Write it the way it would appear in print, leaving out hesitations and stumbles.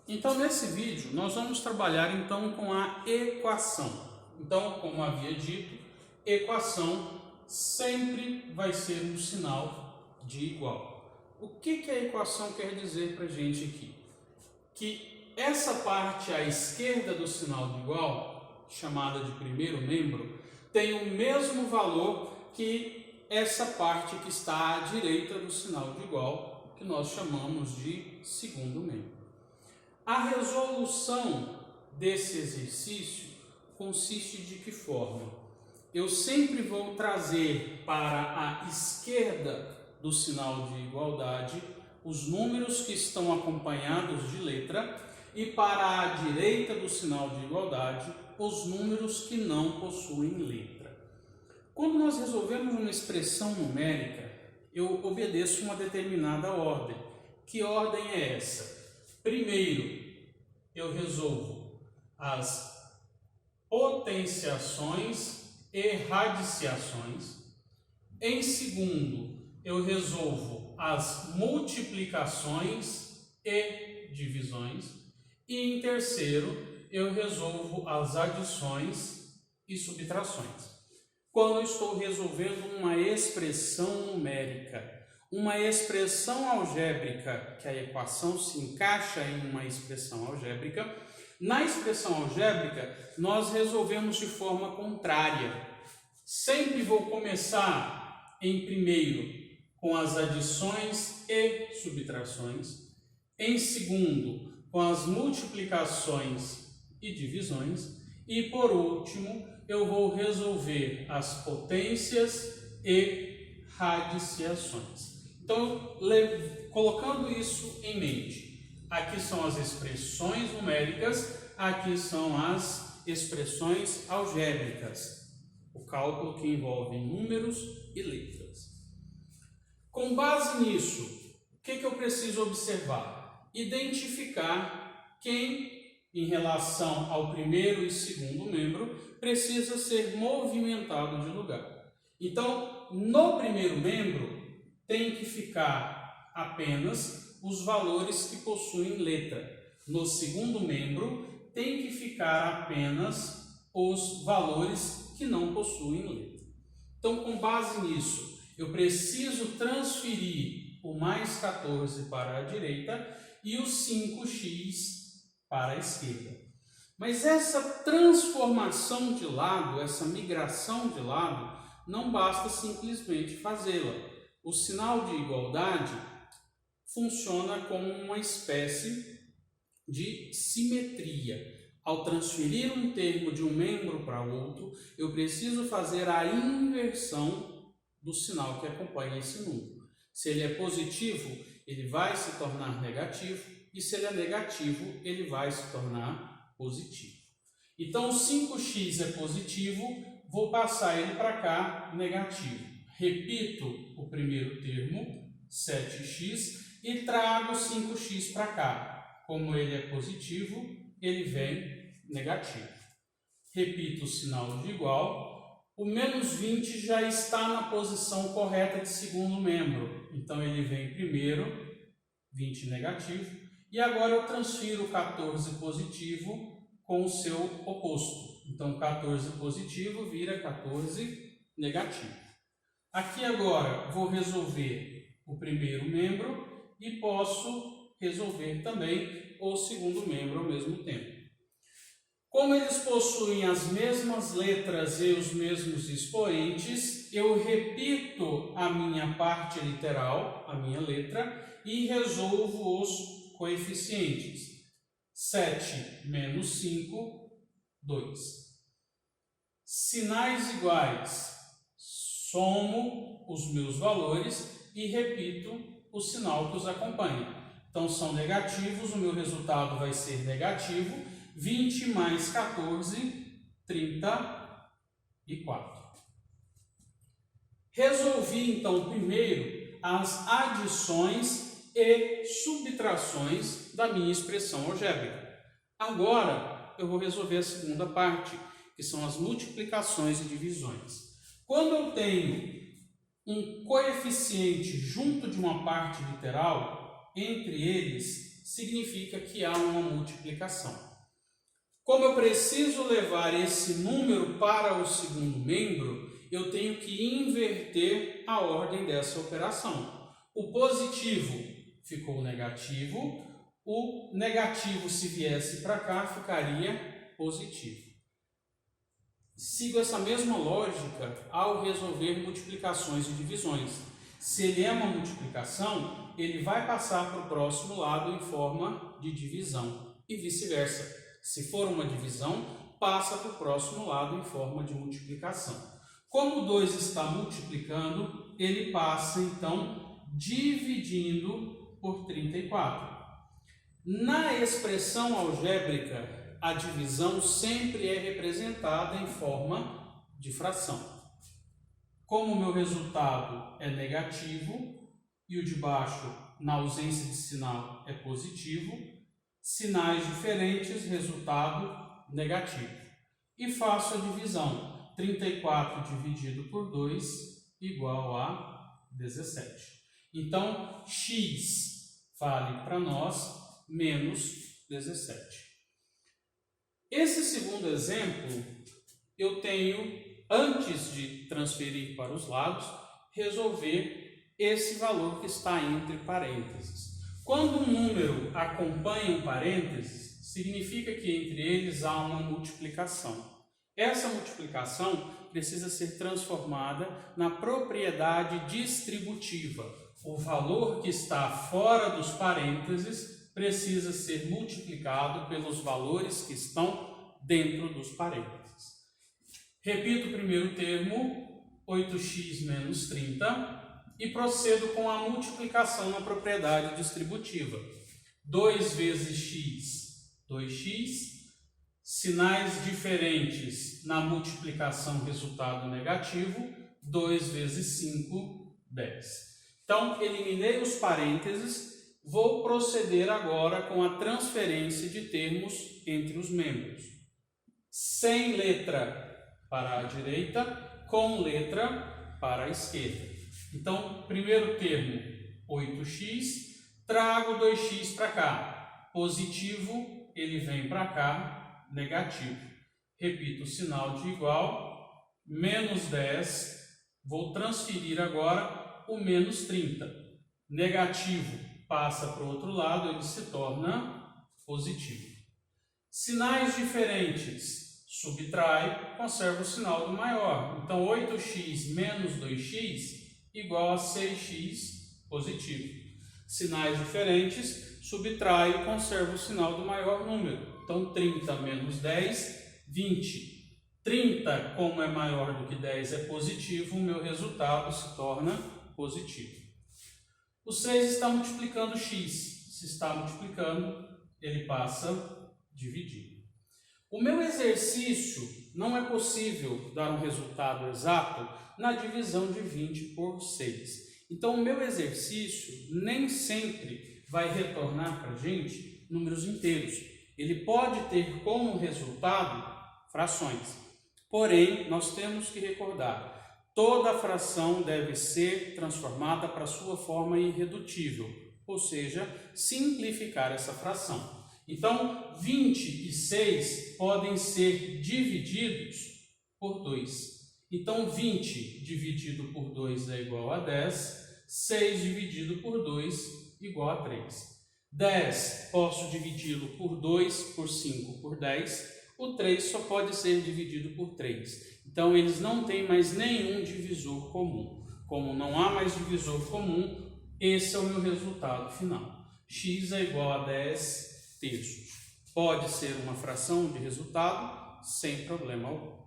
Então, nesse vídeo, nós vamos trabalhar então com a equação. Então, como havia dito, equação sempre vai ser um sinal de igual. O que a equação quer dizer para a gente aqui? Que essa parte à esquerda do sinal de igual, chamada de primeiro membro, tem o mesmo valor que essa parte que está à direita do sinal de igual, que nós chamamos de segundo membro. A resolução desse exercício consiste de que forma? Eu sempre vou trazer para a esquerda do sinal de igualdade os números que estão acompanhados de letra e para a direita do sinal de igualdade os números que não possuem letra. Quando nós resolvemos uma expressão numérica, eu obedeço uma determinada ordem. Que ordem é essa? Primeiro, eu resolvo as potenciações e radiciações. Em segundo, eu resolvo as multiplicações e divisões. E em terceiro, eu resolvo as adições e subtrações. Quando eu estou resolvendo uma expressão numérica, uma expressão algébrica, que a equação se encaixa em uma expressão algébrica, na expressão algébrica nós resolvemos de forma contrária. Sempre vou começar em primeiro com as adições e subtrações, em segundo com as multiplicações e divisões e por último eu vou resolver as potências e radiciações. Então, colocando isso em mente, aqui são as expressões numéricas, aqui são as expressões algébricas, o cálculo que envolve números e letras. Com base nisso, o que eu preciso observar? Identificar quem, em relação ao primeiro e segundo membro, precisa ser movimentado de lugar. Então, no primeiro membro, tem que ficar apenas os valores que possuem letra. No segundo membro, tem que ficar apenas os valores que não possuem letra. Então, com base nisso, eu preciso transferir o mais 14 para a direita e o 5x para a esquerda. Mas essa transformação de lado, essa migração de lado, não basta simplesmente fazê-la. O sinal de igualdade funciona como uma espécie de simetria. Ao transferir um termo de um membro para outro, eu preciso fazer a inversão do sinal que acompanha esse número. Se ele é positivo, ele vai se tornar negativo, e se ele é negativo, ele vai se tornar positivo. Então, 5x é positivo, vou passar ele para cá, negativo. Repito o primeiro termo, 7x, e trago 5x para cá. Como ele é positivo, ele vem negativo. Repito o sinal de igual. O menos 20 já está na posição correta de segundo membro. Então, ele vem primeiro, 20 negativo. E agora eu transfiro o 14 positivo com o seu oposto. Então, 14 positivo vira 14 negativo. Aqui agora vou resolver o primeiro membro e posso resolver também o segundo membro ao mesmo tempo. Como eles possuem as mesmas letras e os mesmos expoentes, eu repito a minha parte literal, a minha letra, e resolvo os coeficientes. 7 menos 5, 2. Sinais iguais. Somo os meus valores e repito o sinal que os acompanha. Então, são negativos, o meu resultado vai ser negativo. 20 mais 14, 34. Resolvi, então, primeiro as adições e subtrações da minha expressão algébrica. Agora, eu vou resolver a segunda parte, que são as multiplicações e divisões. Quando eu tenho um coeficiente junto de uma parte literal, entre eles significa que há uma multiplicação. Como eu preciso levar esse número para o segundo membro, eu tenho que inverter a ordem dessa operação. O positivo ficou negativo, o negativo, se viesse para cá, ficaria positivo. Sigo essa mesma lógica ao resolver multiplicações e divisões. Se ele é uma multiplicação, ele vai passar para o próximo lado em forma de divisão e vice-versa. Se for uma divisão, passa para o próximo lado em forma de multiplicação. Como o 2 está multiplicando, ele passa então dividindo por 34. Na expressão algébrica, a divisão sempre é representada em forma de fração. Como o meu resultado é negativo e o de baixo, na ausência de sinal, é positivo, sinais diferentes, resultado negativo. E faço a divisão. 34 dividido por 2 igual a 17. Então, x vale para nós menos 17. Esse segundo exemplo, eu tenho, antes de transferir para os lados, resolver esse valor que está entre parênteses. Quando um número acompanha um parênteses, significa que entre eles há uma multiplicação. Essa multiplicação precisa ser transformada na propriedade distributiva. O valor que está fora dos parênteses precisa ser multiplicado pelos valores que estão dentro dos parênteses. Repito o primeiro termo, 8x menos 30, e procedo com a multiplicação na propriedade distributiva. 2 vezes x, 2x. Sinais diferentes na multiplicação, resultado negativo, 2 vezes 5, 10. Então, eliminei os parênteses, vou proceder agora com a transferência de termos entre os membros. Sem letra para a direita, com letra para a esquerda. Então, primeiro termo, 8x, trago 2x para cá. Positivo, ele vem para cá. Negativo. Repito o sinal de igual, menos 10, vou transferir agora o menos 30. Negativo passa para o outro lado, ele se torna positivo. Sinais diferentes, subtrai, conserva o sinal do maior. Então, 8x menos 2x igual a 6x positivo. Sinais diferentes, subtrai e conserva o sinal do maior número. Então, 30 menos 10, 20. 30, como é maior do que 10, é positivo, o meu resultado se torna positivo. O 6 está multiplicando x. Se está multiplicando, ele passa a dividir. O meu exercício, não é possível dar um resultado exato na divisão de 20 por 6. Então, o meu exercício nem sempre vai retornar para a gente números inteiros. Ele pode ter como resultado frações. Porém, nós temos que recordar, toda fração deve ser transformada para sua forma irredutível, ou seja, simplificar essa fração. Então, 20 e 6 podem ser divididos por 2. Então, 20 dividido por 2 é igual a 10, 6 dividido por 2 igual a 3. 10 posso dividi-lo por 2, por 5, por 10. O 3 só pode ser dividido por 3. Então, eles não têm mais nenhum divisor comum. Como não há mais divisor comum, esse é o meu resultado final. X é igual a 10 terços. Pode ser uma fração de resultado sem problema algum.